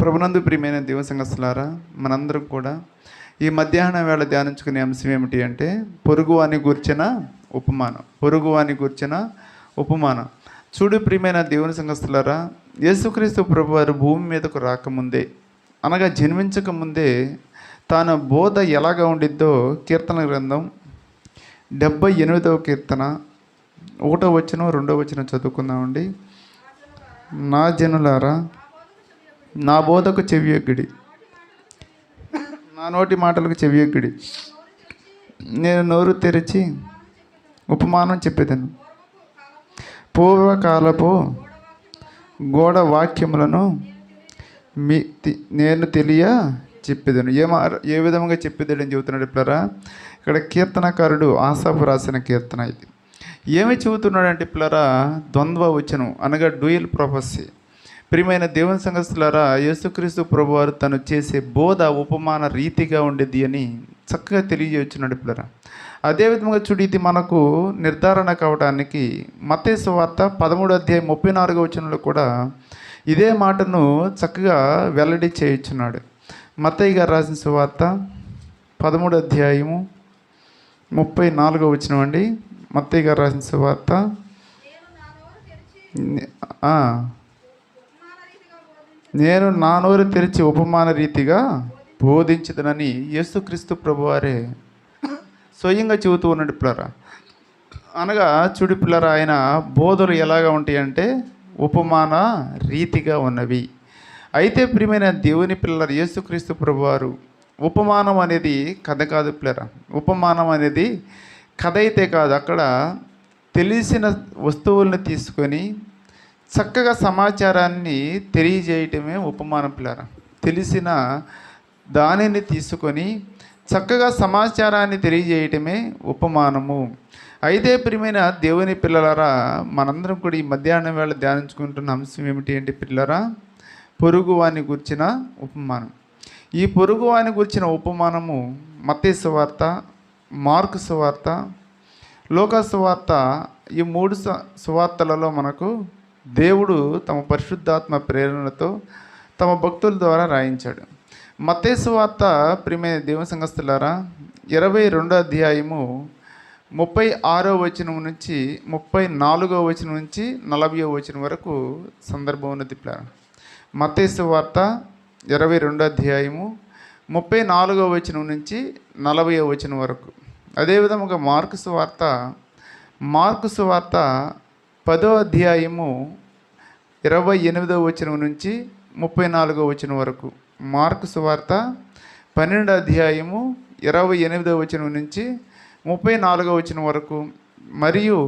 ప్రభునందు ప్రియమైన దేవ సంగస్తులారా, మనందరం కూడా ఈ మధ్యాహ్నం వేళ ధ్యానించుకునే అంశం ఏమిటి అంటే పొరుగు అని గూర్చిన ఉపమానం. పొరుగు అని గూర్చిన ఉపమానం. చూడు ప్రియమైన దేవుని సంగస్తులారా, యేసుక్రీస్తు ప్రభు వారు భూమి మీదకు రాకముందే, అనగా జన్మించక ముందే తాను బోధ ఎలాగా ఉండిద్దో కీర్తన గ్రంథం 78వ కీర్తన 1వ వచనం 2వ వచనం చదువుకుందామండి. నా జనులారా, నా బోధకు చెవియొగ్గుడి, నా నోటి మాటలకు చెవియొగ్గుడి. నేను నోరు తెరిచి ఉపమానం చెప్పేదను. పూర్వకాలపు గోడ వాక్యములను నేను తెలియ చెప్పేదను. ఏ విధంగా చెప్పేదని చెబుతున్నాడు ఇప్పుడరా. ఇక్కడ కీర్తనకారుడు ఆసాపు రాసిన కీర్తన ఇది. ఏమి చెబుతున్నాడంటే పిల్లరా, ద్వంద్వ వచనం అనగా డ్యూయల్ ప్రొఫెసీ. ప్రియమైన దేవుని సంగతులారా, యేసుక్రీస్తు ప్రభువారు తను చేసే బోధ ఉపమాన రీతిగా ఉండేది అని చక్కగా తెలియజేస్తున్నాడు పిల్లరా. అదేవిధంగా చూడు, ఇది మనకు నిర్ధారణ కావడానికి మత్తయి సువార్త 13వ అధ్యాయం 34వ వచనంలో కూడా ఇదే మాటను చక్కగా వెల్లడి చేయుచున్నాడు. మత్తయి గారు రాసిన సువార్త 13వ అధ్యాయము 34వ వచనం అండి. మత్తయి గారు రాసిన సువార్త నేను నా నోరు తెరిచి ఉపమాన రీతిగా బోధించదనని యేసుక్రీస్తు ప్రభువారే స్వయంగా చెబుతూ ఉన్నాడు పిల్లరా. అనగా చూడు పిల్లరా, ఆయన బోధలు ఎలాగా ఉంటాయి అంటే ఉపమాన రీతిగా ఉన్నవి. అయితే ప్రియమైన దేవుని పిల్లలు, యేసుక్రీస్తు ప్రభువారు ఉపమానం అనేది కథ కాదు పిల్లరా. ఉపమానం అనేది కథ అయితే కాదు. అక్కడ తెలిసిన వస్తువులను తీసుకొని చక్కగా సమాచారాన్ని తెలియజేయటమే ఉపమానం పిల్లరా. తెలిసిన దానిని తీసుకొని చక్కగా సమాచారాన్ని తెలియజేయటమే ఉపమానము. అయితే ప్రియమైన దేవుని పిల్లలారా, మనందరం కూడా ఈ మధ్యాహ్నం వేళ ధ్యానించుకుంటున్న అంశం ఏమిటి అంటే పిల్లరా, పొరుగువాని గుర్చిన ఉపమానం. ఈ పొరుగువాని గుర్చిన ఉపమానము మత్తయి సువార్త, మార్కు సువార్త, లూకా సువార్త, ఈ 3 సువార్తలలో మనకు దేవుడు తమ పరిశుద్ధాత్మ ప్రేరణతో తమ భక్తుల ద్వారా రాయించాడు. మత్తయి సువార్త ప్రియమైన దేవుని సంగతులారా 22వ అధ్యాయము 36వ వచనం నుంచి 34వ వచనం నుంచి 40వ వచనం వరకు సందర్భం ఉన్నది. మత్తయి సువార్త 22వ అధ్యాయము 34వ వచనం నుంచి 40వ వచనం వరకు. అదేవిధంగా మార్కు సువార్త 10వ అధ్యాయము 28వ వచనం నుంచి 34వ వచనం వరకు. మార్కు సువార్త 12వ అధ్యాయము 28వ వచనం నుంచి 34వ వచనం వరకు. మరియు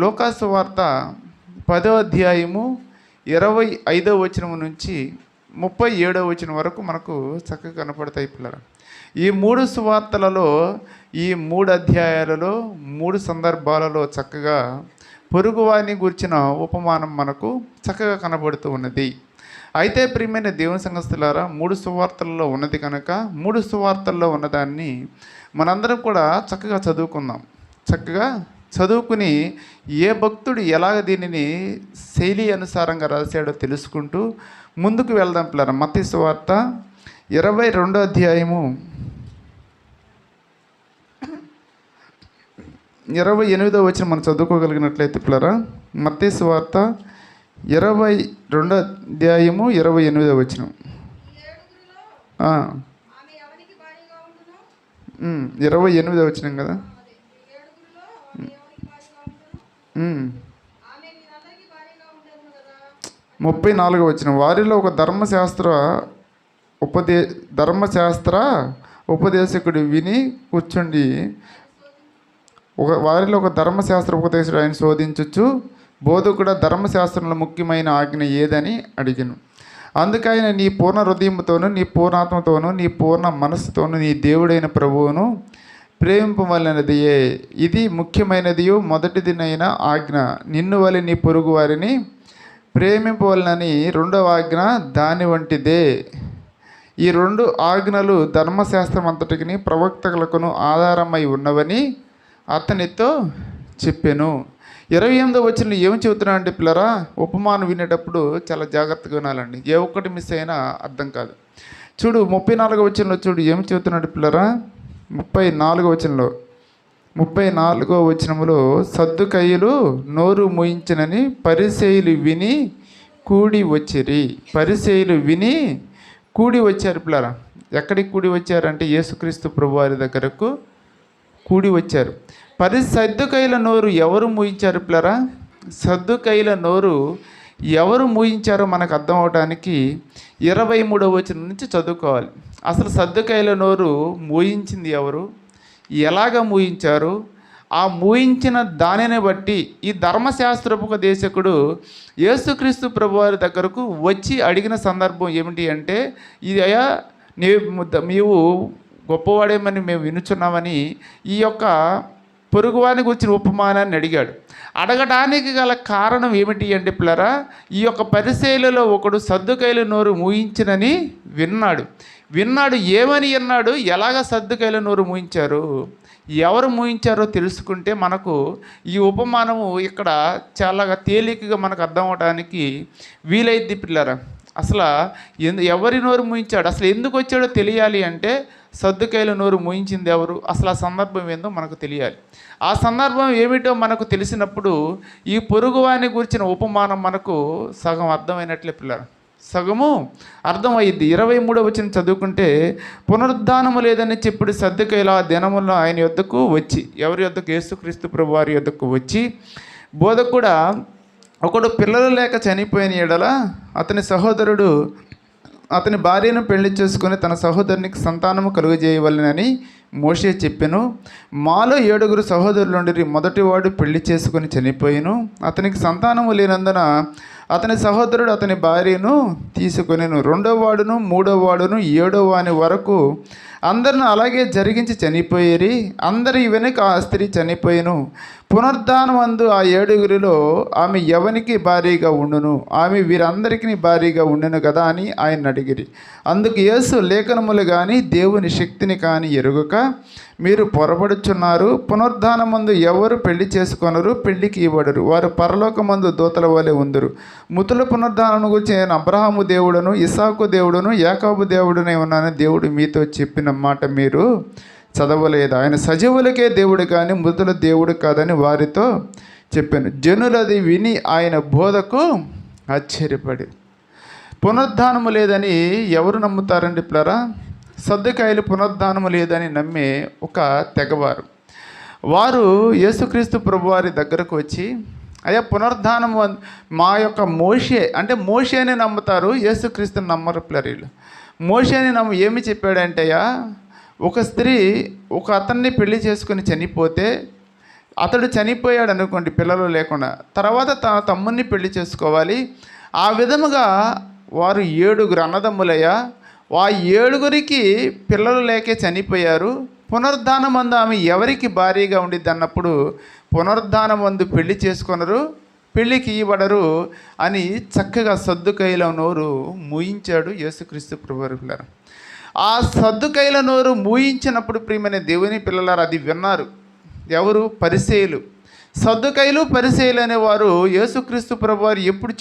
లూకా సువార్త 10వ అధ్యాయము 25వ వచనం నుంచి 37వ వచనం వరకు మనకు చక్కగా కనపడతాయి పిల్లలు. ఈ 3 సువార్తలలో, ఈ 3 అధ్యాయాలలో, 3 సందర్భాలలో చక్కగా పొరుగువాని గురించిన ఉపమానం మనకు చక్కగా కనబడుతూ ఉన్నది. అయితే ప్రియమైన దేవుని సంగతులారా, 3 సువార్తల్లో ఉన్నది కనుక 3 సువార్తల్లో ఉన్నదాన్ని మనందరం కూడా చక్కగా చదువుకుందాం. చక్కగా చదువుకుని ఏ భక్తుడు ఎలాగ దీనిని శైలి అనుసారంగా రాశాడో తెలుసుకుంటూ ముందుకు వెళ్దాం పిల్లరా. మత్తయి సువార్త 22వ అధ్యాయము 28వ వచనం మనం చదువుకోగలిగినట్లయితే పిల్లరా, మత్తయి సువార్త 22వ అధ్యాయము 28వ వచనం. 28వ వచనం కదా. 34వ వచనం. వారిలో ఒక ధర్మశాస్త్ర ఉపదేశకుడు విని కూర్చుండి, వారిలో ఒక ధర్మశాస్త్ర ఉపదేశుడు ఆయన శోధించచ్చు, బోధకుడు ధర్మశాస్త్రంలో ముఖ్యమైన ఆజ్ఞ ఏదని అడిగాను. అందుకైనా నీ పూర్ణ హృదయంతోనూ, నీ పూర్ణాత్మతోనూ, నీ పూర్ణ మనస్సుతోనూ నీ దేవుడైన ప్రభువును ప్రేమింపవలనదియే. ఇది ముఖ్యమైనదియు మొదటిదినైన ఆజ్ఞ. నిన్ను వలె నీ పొరుగు వారిని ప్రేమింపవలనని 2వ ఆజ్ఞ దాని వంటిదే. ఈ 2 ఆజ్ఞలు ధర్మశాస్త్రం అంతటికి ప్రవక్తలకును ఆధారమై ఉన్నవని అతనితో చెప్పెను. 28వ వచనంలో ఏమి చెబుతున్నా అంటే పిల్లరా, ఉపమానం వినేటప్పుడు చాలా జాగ్రత్తగా వినాలండి. ఏ ఒక్కటి మిస్ అయినా అర్థం కాదు. చూడు 34వ వచనంలో చూడు ఏమి చెబుతున్నాడు పిల్లరా. 34వ వచనములో సద్దుకయ్యులు నోరు మూయించనని పరిసయ్యులు విని కూడి వచ్చిరి. పరిసయ్యులు విని కూడి వచ్చారు పిల్లరా. ఎక్కడికి కూడి వచ్చారంటే యేసుక్రీస్తు ప్రభువారి దగ్గరకు కూడి వచ్చారు. సద్దుకయ్యుల నోరు ఎవరు మూయించారు పిల్లరా? సద్దుకయ్యుల నోరు ఎవరు మూయించారో మనకు అర్థం అవడానికి 23వ వచనం నుంచి చదువుకోవాలి. అసలు సద్దుకయ్యుల నోరు మూయించింది ఎవరు, ఎలాగ మూయించారు, ఆ మూయించిన దానిని బట్టి ఈ ధర్మశాస్త్రోపదేశకుడు యేసుక్రీస్తు ప్రభువారి దగ్గరకు వచ్చి అడిగిన సందర్భం ఏమిటి అంటే, ఇది అయ్యా నీవు గొప్పవాడేమని మేము వినుచున్నామని ఈ యొక్క పొరుగువాని గురించిన ఉపమానాన్ని అడిగాడు. అడగడానికి గల కారణం ఏమిటి అంటే పిల్లరా, ఈ యొక్క పరిసయ్యులలో ఒకడు సద్దుకయ్యుల నోరు మూయించినని విన్నాడు. ఏమని విన్నాడు, ఎలాగ సద్దుకయ్యుల నోరు మూయించారు, ఎవరు మూయించారో తెలుసుకుంటే మనకు ఈ ఉపమానము ఇక్కడ చాలా తేలికగా మనకు అర్థం అవడానికి వీలైద్ది పిల్లరా. అసలు ఎవరి నోరు మూయించాడు, అసలు ఎందుకు వచ్చాడో తెలియాలి అంటే సద్దుకయ్యుల నోరు మూయించింది ఎవరు, అసలు ఆ సందర్భం ఏందో మనకు తెలియాలి. ఆ సందర్భం ఏమిటో మనకు తెలిసినప్పుడు ఈ పొరుగువాని గురించిన ఉపమానం మనకు సగం అర్థమైనట్లే పిల్లలు, సగము అర్థమయ్యిద్ది. 23వ వచనం చదువుకుంటే, పునరుద్ధానము లేదని చెప్పుడు సద్దుకయ్యులు ఆ దినములో ఆయన యొద్దకు వచ్చి, ఎవరి యొద్దకు? యేసుక్రీస్తు ప్రభువారి యొద్దకు వచ్చి, బోధకుడా, ఒకడు పిల్లలు లేక చనిపోయిన ఎడల అతని సహోదరుడు అతని భార్యను పెళ్లి చేసుకుని తన సహోదరునికి సంతానము కలుగజేయవలెనని మోషే చెప్పెను. మాలో 7 సహోదరులు ఉండిరి. మొదటివాడు పెళ్లి చేసుకుని చనిపోయిను. అతనికి సంతానము లేనందున అతని సహోదరుడు అతని భార్యను తీసుకొనెను. 2వ వాడును 3వ వాడును 7వ వాని వరకు అందరిని అలాగే జరిగించి చనిపోయేరి. అందరి వెనుక ఆ స్త్రీ చనిపోయిను. పునరుద్ధానమందు ఆ 7 ఆమె ఎవనికి భారీగా ఉండును, ఆమె వీరందరికీ భారీగా ఉండును కదా అని ఆయన అడిగిరి. అందుకు యేసు, లేఖనములు కానీ దేవుని శక్తిని కానీ ఎరుగక మీరు పొరబడుచున్నారు. పునరుద్ధానమందు ఎవరు పెళ్లి చేసుకొనరు, పెళ్లికి ఇవ్వడరు. వారు పరలోకమందు దూతల వలె ఉందరు. మృతుల పునరుద్ధానం గురించి నేను అబ్రహాము దేవుడును, ఇస్సాకు దేవుడును, యాకోబు దేవుడునే ఉన్నానని దేవుడు మీతో చెప్పిన మాట మీరు చదవలేదు. ఆయన సజీవులకే దేవుడు కానీ మృతుల దేవుడు కాదని వారితో చెప్పాను. జనులది విని ఆయన బోధకు ఆశ్చర్యపడి. పునరుద్ధానము లేదని ఎవరు నమ్ముతారండి పిల్లరా? సద్దుకయ్యులు పునరుద్ధానము లేదని నమ్మే ఒక తెగవారు. వారు యేసుక్రీస్తు ప్రభువారి దగ్గరకు వచ్చి, అయ్యా పునరుద్ధానము మా యొక్క మోషేని నమ్ముతారు, యేసుక్రీస్తుని నమ్మరు పిల్లలు. మోషేని ఏమి చెప్పాడంటే, అయ్యా ఒక స్త్రీ ఒక అతన్ని పెళ్లి చేసుకుని చనిపోతే, అతడు చనిపోయాడు అనుకోండి పిల్లలు లేకుండా, తర్వాత తన తమ్ముడిని పెళ్లి చేసుకోవాలి. ఆ విధముగా వారు 7 అన్నదమ్ములయ్యా, ఆ 7 పిల్లలు లేకే చనిపోయారు. పునరుద్ధానమందు ఆమె ఎవరికి భారీగా ఉండిద్ది అన్నప్పుడు పునరుద్ధానమందు పెళ్లి చేసుకొనరు, పెళ్ళికి ఇవ్వడరు అని చక్కగా సద్దుకయ్యుల నోరు మూయించాడు యేసుక్రీస్తు ప్రభువారు. ఆ సద్దుకయ్యుల నోరు మూయించినప్పుడు ప్రియమైన దేవుని పిల్లలారు అది విన్నారు ఎవరు? పరిసయ్యులు. సద్దుకయ్యులు పరిసయ్యులు అనేవారు యేసుక్రీస్తు ప్రభువారు ఎప్పుడు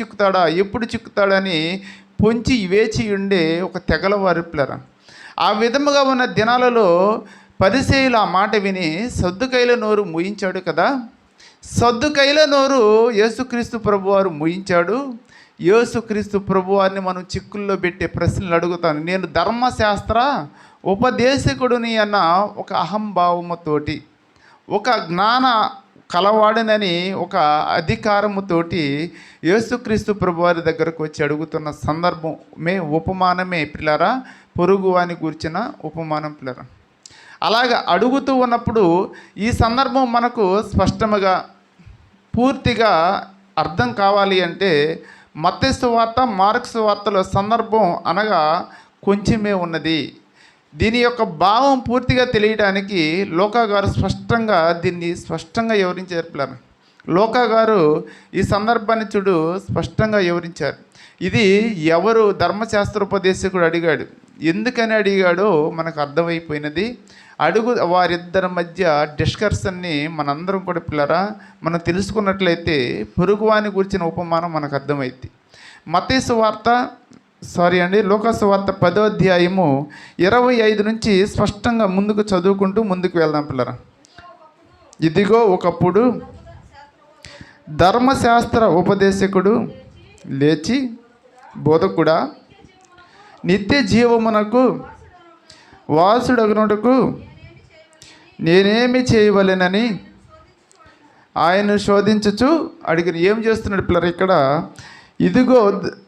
చిక్కుతాడని పొంచి వేచి ఉండే ఒక తెగలవారు పిల్లరా. ఆ విధముగా ఉన్న దినాలలో పరిసయ్యులు ఆ మాట విని సద్దుకయ్యుల నోరు మూయించాడు కదా. సద్దుకయ్యుల నోరు యేసుక్రీస్తు ప్రభువారు మూయించాడు. యేసుక్రీస్తు ప్రభువారిని మనం చిక్కుల్లో పెట్టే ప్రశ్నలు అడుగుతాను. నేను ధర్మశాస్త్ర ఉపదేశకుడిని అన్న ఒక అహంభావముతోటి, ఒక జ్ఞాన కలవాడనని ఒక అధికారముతోటి యేసుక్రీస్తు ప్రభువారి దగ్గరకు వచ్చి అడుగుతున్న సందర్భమే ఉపమానమే పిల్లరా, పొరుగువాని గూర్చిన ఉపమానం పిల్లరా. అలాగ అడుగుతూ ఉన్నప్పుడు ఈ సందర్భం మనకు స్పష్టముగా పూర్తిగా అర్థం కావాలి అంటే మత్తయి సువార్త, మార్కు సువార్తలో సందర్భం అనగా కొంచెమే ఉన్నది. దీని యొక్క భావం పూర్తిగా తెలియడానికి లోకా గారు దీన్ని స్పష్టంగా వివరించారు పిల్లలు. లోకా గారు ఈ సందర్భాన్ని స్పష్టంగా వివరించారు. ఇది ఎవరు ధర్మశాస్త్రోపదేశకుడు అడిగాడు, ఎందుకని అడిగాడో మనకు అర్థమైపోయినది. వారిద్దరి మధ్య డిస్కషన్ని మనందరం కూడా పిల్లరా మనం తెలుసుకున్నట్లయితే పొరుగువాని గురించిన ఉపమానం మనకు అర్థమైంది. లూకాసు వార్త 10వ అధ్యాయము 25 నుంచి స్పష్టంగా ముందుకు చదువుకుంటూ ముందుకు వెళ్దాం పిల్లరా. ఇదిగో ఒకప్పుడు ధర్మశాస్త్ర ఉపదేశకుడు లేచి, బోధకుడా, నిత్య జీవమునకు వారసుడగునకు నేనేమి చేయవలెనని ఆయన శోధించుచు అడిగిన. ఏం చేస్తున్నాడు పిల్లలు ఇక్కడ? ఇదిగో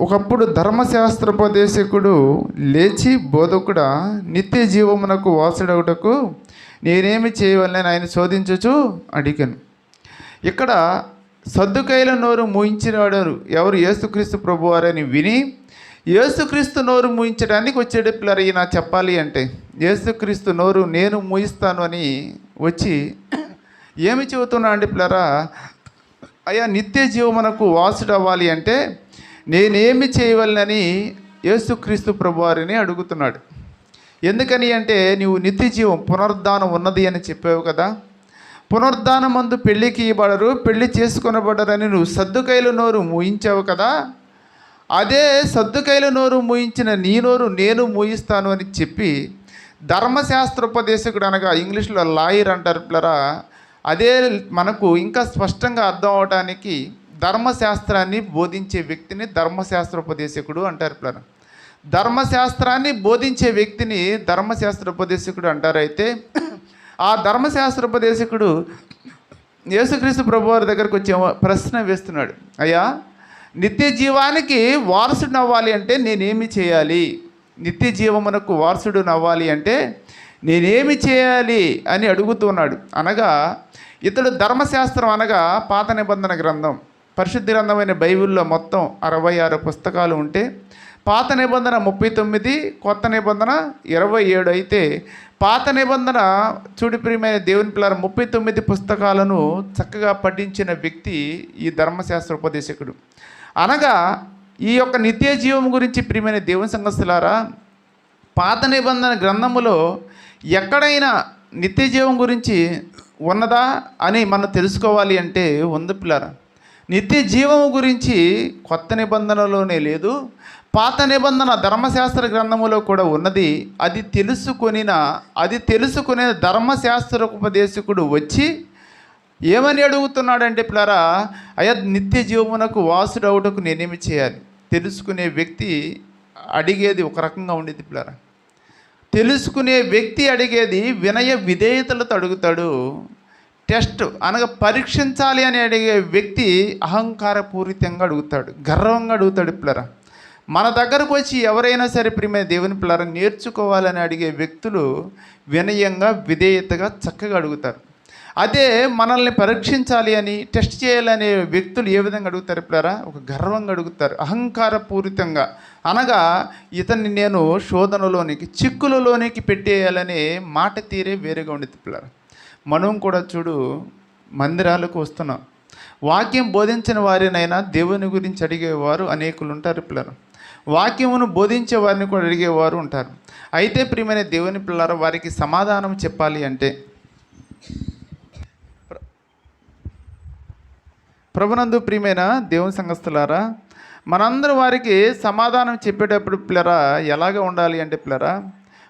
ఒకప్పుడు ధర్మశాస్త్రోపదేశకుడు లేచి, బోధకుడా, నిత్య జీవమునకు వారసుడగుటకు నేనేమి చేయవలెనని ఆయన శోధించుచు అడిగాను. ఇక్కడ సద్దుకైల నోరు మూయించినాడు ఎవరు? యేసుక్రీస్తు ప్రభువారని విని యేసుక్రీస్తు నోరు మూయించడానికి వచ్చాడు పిల్లలు. ఈయన చెప్పాలి అంటే యేసుక్రీస్తు నోరు నేను మూయిస్తాను అని వచ్చి ఏమి చెబుతున్నా అండి పిల్లరా? అయ్యా, నిత్య జీవమునకు వారసుడు అవ్వాలి అంటే నేనేమి చేయవలనని యేసుక్రీస్తు ప్రభువారిని అడుగుతున్నాడు. ఎందుకని అంటే నీవు నిత్య జీవం పునరుద్ధానం ఉన్నది అని చెప్పావు కదా. పునరుద్ధానం మందు పెళ్ళికి ఇవ్వబడరు, పెళ్ళి చేసుకొనబడరని నువ్వు సద్దుకైల నోరు మూయించావు కదా. అదే సద్దుకైల నోరు మూయించిన నీ నోరు నేను మూయిస్తాను అని చెప్పి ధర్మశాస్త్రోపదేశకుడు, అనగా ఇంగ్లీష్లో లాయర్ అంటారు పిల్లరా, అదే మనకు ఇంకా స్పష్టంగా అర్థం అవడానికి ధర్మశాస్త్రాన్ని బోధించే వ్యక్తిని ధర్మశాస్త్రోపదేశకుడు అంటారు పిల్లరా. ధర్మశాస్త్రాన్ని బోధించే వ్యక్తిని ధర్మశాస్త్రోపదేశకుడు అంటారు. అయితే ఆ ధర్మశాస్త్రోపదేశకుడు యేసుక్రీస్తు ప్రభువారి దగ్గరకు వచ్చి ప్రశ్న వేస్తున్నాడు. అయ్యా, నిత్య జీవానికి వారసుడు అవ్వాలి అంటే నేనేమి చేయాలి? నిత్య జీవమునకు వారసుడు అవ్వాలి అంటే నేనేమి చేయాలి అని అడుగుతున్నాడు. అనగా ఇతడు ధర్మశాస్త్రం అనగా పాత నిబంధన గ్రంథం, పరిశుద్ధ గ్రంథమైన బైబిల్లో మొత్తం 66 పుస్తకాలు ఉంటే పాత నిబంధన 39, కొత్త నిబంధన 27. అయితే పాత నిబంధన చూడు ప్రియమైన దేవుని పిల్లల 39 పుస్తకాలను చక్కగా పఠించిన వ్యక్తి ఈ ధర్మశాస్త్ర ఉపదేశకుడు. అనగా ఈ యొక్క నిత్య జీవం గురించి ప్రియమైన దేవుని సంగతులారా, పాత నిబంధన గ్రంథములో ఎక్కడైనా నిత్య జీవం గురించి ఉన్నదా అని మనం తెలుసుకోవాలి అంటే ఉంది పిల్లరా. నిత్య జీవం గురించి కొత్త నిబంధనలోనే లేదు, పాత నిబంధన ధర్మశాస్త్ర గ్రంథములో కూడా ఉన్నది. అది తెలుసుకునే ధర్మశాస్త్ర ఉపదేశకుడు వచ్చి ఏమని అడుగుతున్నాడంటే పిల్లరా, అయ్యా, నిత్య జీవమునకు వారసుడు అవుటకు నేనేమి చేయాలి? తెలుసుకునే వ్యక్తి అడిగేది ఒక రకంగా ఉండేది పిల్లరా. తెలుసుకునే వ్యక్తి అడిగేది వినయ విధేయతలతో అడుగుతాడు. టెస్ట్ అనగా పరీక్షించాలి అని అడిగే వ్యక్తి అహంకారపూరితంగా అడుగుతాడు, గర్వంగా అడుగుతాడు పిల్లరా. మన దగ్గరకు వచ్చి ఎవరైనా సరే ప్రియమైన దేవుని పిల్లరా నేర్చుకోవాలని అడిగే వ్యక్తులు వినయంగా విధేయతగా చక్కగా అడుగుతారు. అదే మనల్ని పరీక్షించాలి అని టెస్ట్ చేయాలనే వ్యక్తులు ఏ విధంగా అడుగుతారు పిల్లరా? ఒక గర్వంగా అడుగుతారు, అహంకారపూరితంగా. అనగా ఇతన్ని నేను శోధనలోనికి, చిక్కులలోనికి పెట్టేయాలనే మాట తీరే వేరేగా ఉండేది పిల్లరా. మనం కూడా చూడు, మందిరాలకు వస్తున్నాం, వాక్యం బోధించిన వారినైనా దేవుని గురించి అడిగేవారు అనేకులు ఉంటారు పిల్లలు. వాక్యమును బోధించే వారిని కూడా అడిగేవారు ఉంటారు. అయితే ప్రియమైన దేవుని పిల్లలు వారికి సమాధానం చెప్పాలి అంటే ప్రభునందు ప్రియమైన దేవుని సంఘస్థులారా, మనందరూ వారికి సమాధానం చెప్పేటప్పుడు పిల్లరా ఎలాగ ఉండాలి అంటే పిల్లరా,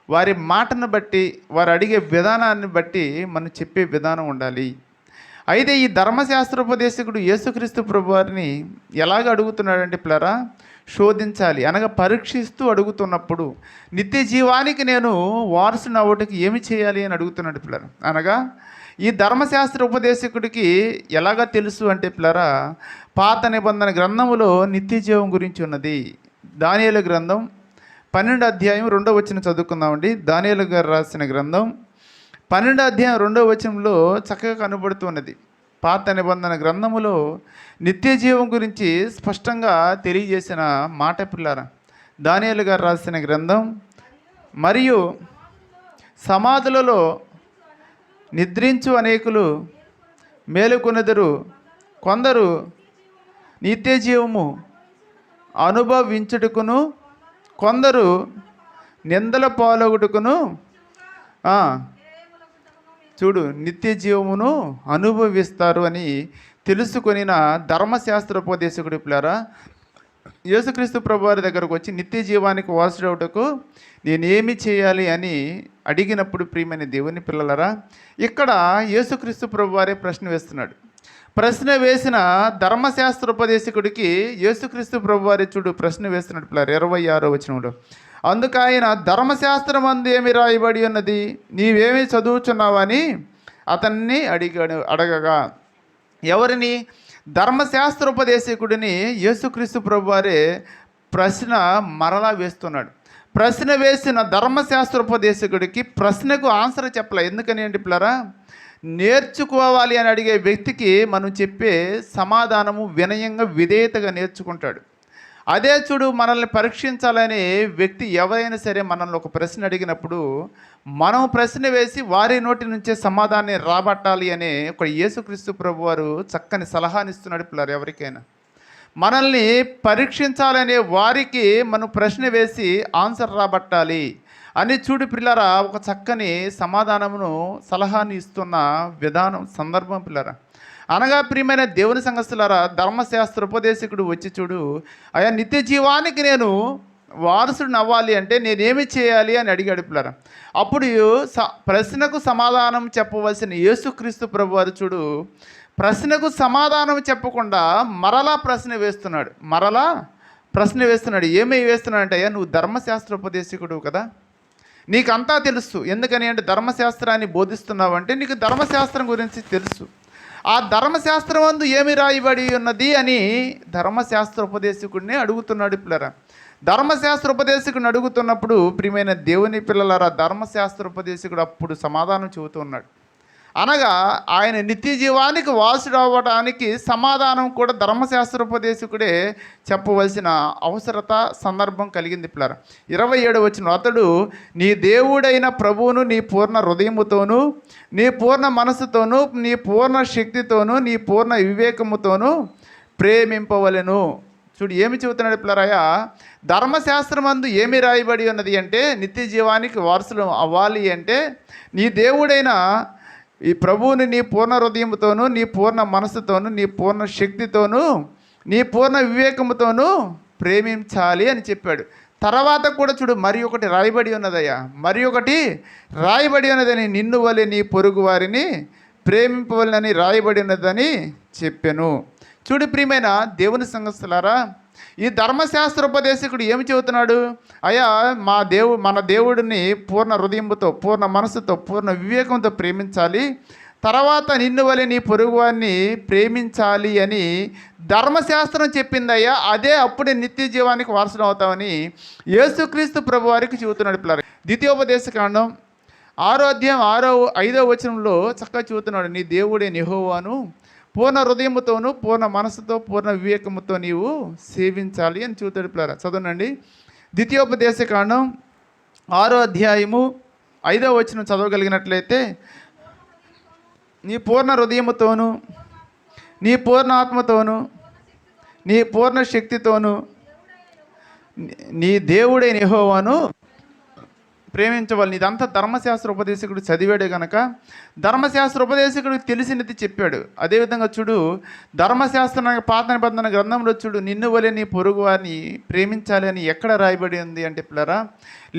వారి మాటను బట్టి, వారు అడిగే విధానాన్ని బట్టి మనం చెప్పే విధానం ఉండాలి. అయితే ఈ ధర్మశాస్త్రోపదేశకుడు యేసుక్రీస్తు ప్రభువారిని ఎలాగ అడుగుతున్నాడంటే పిల్లరా, శోధించాలి అనగా పరీక్షిస్తూ అడుగుతున్నప్పుడు నిత్య జీవానికి నేను వారసుని అవ్వటానికి ఏమి చేయాలి అని అడుగుతున్నాడు పిల్లరా. అనగా ఈ ధర్మశాస్త్ర ఉపదేశకుడికి ఎలాగ తెలుసు అంటే పిల్లరా, పాత నిబంధన గ్రంథములో నిత్య జీవం గురించి ఉన్నది. దానియేలు గ్రంథం 12వ అధ్యాయం 2వ వచనం చదువుకుందామండి. దానియేలు గారు రాసిన గ్రంథం 12వ అధ్యాయం 2వ వచనంలో చక్కగా కనబడుతున్నది. పాత నిబంధన గ్రంథములో నిత్య జీవం గురించి స్పష్టంగా తెలియజేసిన మాట పిల్లరా. దానియేలు గారు రాసిన గ్రంథం, మరియు సమాధులలో నిద్రించు అనేకులు మేలుకొనెదరు, కొందరు నిత్య జీవము అనుభవించుటకును, కొందరు నిందల పాలగుటకును చూడు నిత్య జీవమును అనుభవిస్తారు అని తెలుసుకొనిన ధర్మశాస్త్రోపదేశకుడు పిల్లరా యేసుక్రీస్తు ప్రభువారి దగ్గరకు వచ్చి నిత్య జీవానికి వారసుడవుటకు నేనేమి చేయాలి అని అడిగినప్పుడు ప్రియమైన దేవుని పిల్లలరా ఇక్కడ యేసుక్రీస్తు ప్రభువారే ప్రశ్న వేస్తున్నాడు. ప్రశ్న వేసిన ధర్మశాస్త్రోపదేశకుడికి యేసుక్రీస్తు ప్రభువారే చూడు ప్రశ్న వేస్తున్నాడు పిల్లలు 26వ వచనంలో. అందుకు ఆయన ధర్మశాస్త్రం అందు ఏమి రాయబడి ఉన్నది, నీవేమి చదువుచున్నావని అతన్ని అడగగా ఎవరిని? ధర్మశాస్త్రోపదేశకుడిని యేసుక్రీస్తు ప్రభువారే ప్రశ్న మరలా వేస్తున్నాడు. ప్రశ్న వేసిన ధర్మశాస్త్రోపదేశకుడికి ప్రశ్నకు ఆన్సర్ చెప్పలే. ఎందుకని అంటే పిల్లరా నేర్చుకోవాలి అని అడిగే వ్యక్తికి మనం చెప్పే సమాధానము వినయంగా విధేయతగా నేర్చుకుంటాడు. అదే చూడు మనల్ని పరీక్షించాలనే వ్యక్తి ఎవరైనా సరే మనల్ని ఒక ప్రశ్న అడిగినప్పుడు మనం ప్రశ్న వేసి వారి నోటి నుంచే సమాధానాన్ని రాబట్టాలి అనే ఒక యేసుక్రీస్తు ప్రభువారు చక్కని సలహానిస్తున్నాడు పిల్లలు. ఎవరికైనా మనల్ని పరీక్షించాలనే వారికి మనం ప్రశ్న వేసి ఆన్సర్ రాబట్టాలి అని చూడు పిల్లరా ఒక చక్కని సమాధానమును సలహాని ఇస్తున్న విధానం సందర్భం పిల్లరా. అనగా ప్రియమైన దేవుని సంఘస్థులారా ధర్మశాస్త్ర ఉపదేశకుడు వచ్చి చూడు అయ్యా నిత్య జీవానికి నేను వారసుడిని అవ్వాలి అంటే నేనేమి చేయాలి అని అడిగాడు పిల్లరా. అప్పుడు ప్రశ్నకు సమాధానం చెప్పవలసిన యేసుక్రీస్తు ప్రభువారు చూడు ప్రశ్నకు సమాధానం చెప్పకుండా మరలా ప్రశ్న వేస్తున్నాడు. ఏమై వేస్తున్నాడంటే అయ్యా నువ్వు ధర్మశాస్త్ర ఉపదేశకుడు కదా, నీకంతా తెలుసు. ఎందుకని అంటే ధర్మశాస్త్రాన్ని బోధిస్తున్నావు అంటే నీకు ధర్మశాస్త్రం గురించి తెలుసు. ఆ ధర్మశాస్త్రం అందు ఏమి రాయబడి ఉన్నది అని ధర్మశాస్త్ర ఉపదేశకుడిని అడుగుతున్నాడు పిల్లరా. ధర్మశాస్త్ర ఉపదేశకుడిని అడుగుతున్నప్పుడు ప్రియమైన దేవుని పిల్లలారా ధర్మశాస్త్ర ఉపదేశకుడు అప్పుడు సమాధానం చెబుతూ ఉన్నాడు. అనగా ఆయన నిత్య జీవానికి వారసుడు అవ్వడానికి సమాధానం కూడా ధర్మశాస్త్రోపదేశకుడే చెప్పవలసిన అవసరత సందర్భం కలిగింది పిల్లరా. 27వ వచనం అతడు నీ దేవుడైన ప్రభువును నీ పూర్ణ హృదయముతోనూ నీ పూర్ణ మనసుతోనూ నీ పూర్ణ శక్తితోనూ నీ పూర్ణ వివేకముతోనూ ప్రేమింపవలెను. చూడు ఏమి చెబుతున్నాడు పిల్లరాయ ధర్మశాస్త్రం అందు ఏమి రాయబడి ఉన్నది అంటే నిత్య జీవానికి వారసులు అవ్వాలి అంటే నీ దేవుడైన ఈ ప్రభువుని నీ పూర్ణ హృదయంతోనూ నీ పూర్ణ మనసుతోనూ నీ పూర్ణ శక్తితోనూ నీ పూర్ణ వివేకముతోనూ ప్రేమించాలి అని చెప్పాడు. తర్వాత కూడా చూడు మరి ఒకటి రాయబడి ఉన్నదని నిన్ను వలె నీ పొరుగు వారిని ప్రేమింపవలనని రాయబడి ఉన్నదని చెప్పాను. చూడు ప్రియమైన దేవుని సంఘస్థులారా ఈ ధర్మశాస్త్రోపదేశకుడు ఏమి చెబుతున్నాడు? అయ్యా మన దేవుడిని పూర్ణ హృదయంతో పూర్ణ మనసుతో పూర్ణ వివేకంతో ప్రేమించాలి, తర్వాత నిన్ను వలె నీ పొరుగువారిని ప్రేమించాలి అని ధర్మశాస్త్రం చెప్పిందయ్యా. అదే అప్పుడే నిత్య జీవానికి వారసుడు అవుతామని యేసుక్రీస్తు ప్రభు వారికి చెబుతున్నాడు పిల్లలు. ద్వితీయోపదేశకాండం 6వ అధ్యాయం 5వ వచనంలో చక్కగా చెబుతున్నాడు నీ దేవుడే యెహోవాను పూర్ణ హృదయముతోనూ పూర్ణ మనసుతో పూర్ణ వివేకముతో నీవు సేవించాలి అని చూతాడు పిల్లరా. చదవనండి ద్వితీయోపదేశకాండం 6వ అధ్యాయము 5వ వచనం చదవగలిగినట్లయితే నీ పూర్ణ హృదయముతోనూ నీ పూర్ణ ఆత్మతోనూ నీ పూర్ణ శక్తితోనూ నీ దేవుడైన యెహోవాను ప్రేమించవాలి. ఇదంతా ధర్మశాస్త్ర ఉపదేశకుడు చదివాడే కనుక ధర్మశాస్త్ర ఉపదేశకుడికి తెలిసినది చెప్పాడు. అదేవిధంగా చూడు ధర్మశాస్త్ర పాత నిబంధన గ్రంథంలో చూడు నిన్ను వలె నీ పొరుగు వారిని ప్రేమించాలి అని ఎక్కడ రాయబడి ఉంది అంటే పిల్లరా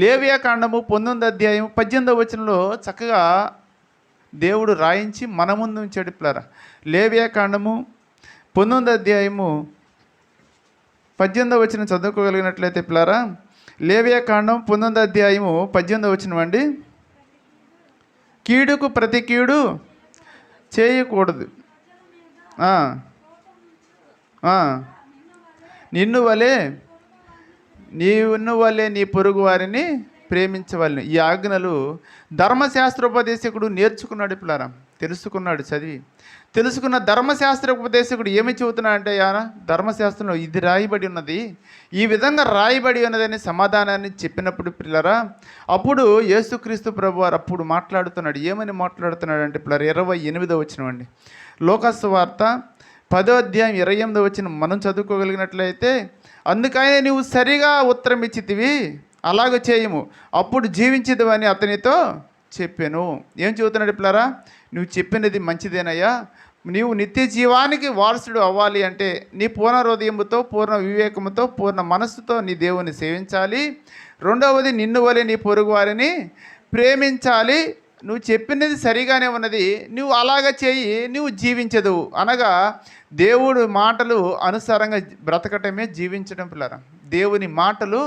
లేవియా కాండము 19వ అధ్యాయం 18వ వచనంలో చక్కగా దేవుడు రాయించి మన ముందు ఉంచాడు పిల్లరా. లేవియా కాండము 19వ అధ్యాయము 18వ వచనం చదువుకోగలిగినట్లయితే పిల్లరా లేవియా కాండం 19వ అధ్యాయము 18వ వచనం అండి. కీడుకు ప్రతి కీడు చేయకూడదు, నిన్ను వలె నీ పొరుగు వారిని ప్రేమించవలెను. ఈ ఆజ్ఞలు ధర్మశాస్త్రోపదేశకుడు నేర్చుకున్నాడు పిల్లరా, తెలుసుకున్నాడు, తెలుసుకున్న ధర్మశాస్త్ర ఉపదేశకుడు ఏమి చెబుతున్నాడంటే ధర్మశాస్త్రంలో ఇది రాయబడి ఉన్నది, ఈ విధంగా రాయబడి ఉన్నదని సమాధానాన్ని చెప్పినప్పుడు పిల్లరా అప్పుడు యేసుక్రీస్తు ప్రభువారు అప్పుడు మాట్లాడుతున్నాడు. ఏమని మాట్లాడుతున్నాడు అంటే పిల్లరా 28వ వచనం అండి. లోకాసు వార్త 10వ అధ్యాయం 28వ వచనం మనం చదువుకోగలిగినట్లయితే అందుకనే నీవు సరిగా ఉత్తరం ఇచ్చితివి అలాగ చేయము అప్పుడు జీవించదు అని అతనితో చెప్పాను. ఏం చెబుతున్నాడు పిల్లరా? నువ్వు చెప్పినది మంచిదేనయ్యా, నీవు నిత్య జీవానికి వారసుడు అవ్వాలి అంటే నీ పూర్ణ హృదయముతో, పూర్ణ వివేకముతో, పూర్ణ మనస్సుతో నీ దేవుని సేవించాలి. రెండవది, నిన్ను వలె నీ పొరుగు వారిని ప్రేమించాలి. నువ్వు చెప్పినది సరిగానే ఉన్నది, నువ్వు అలాగ చేయి, నువ్వు జీవించదు. అనగా దేవుడు మాటలు అనుసారంగా బ్రతకటమే జీవించడం పిల్లరా. దేవుని మాటలు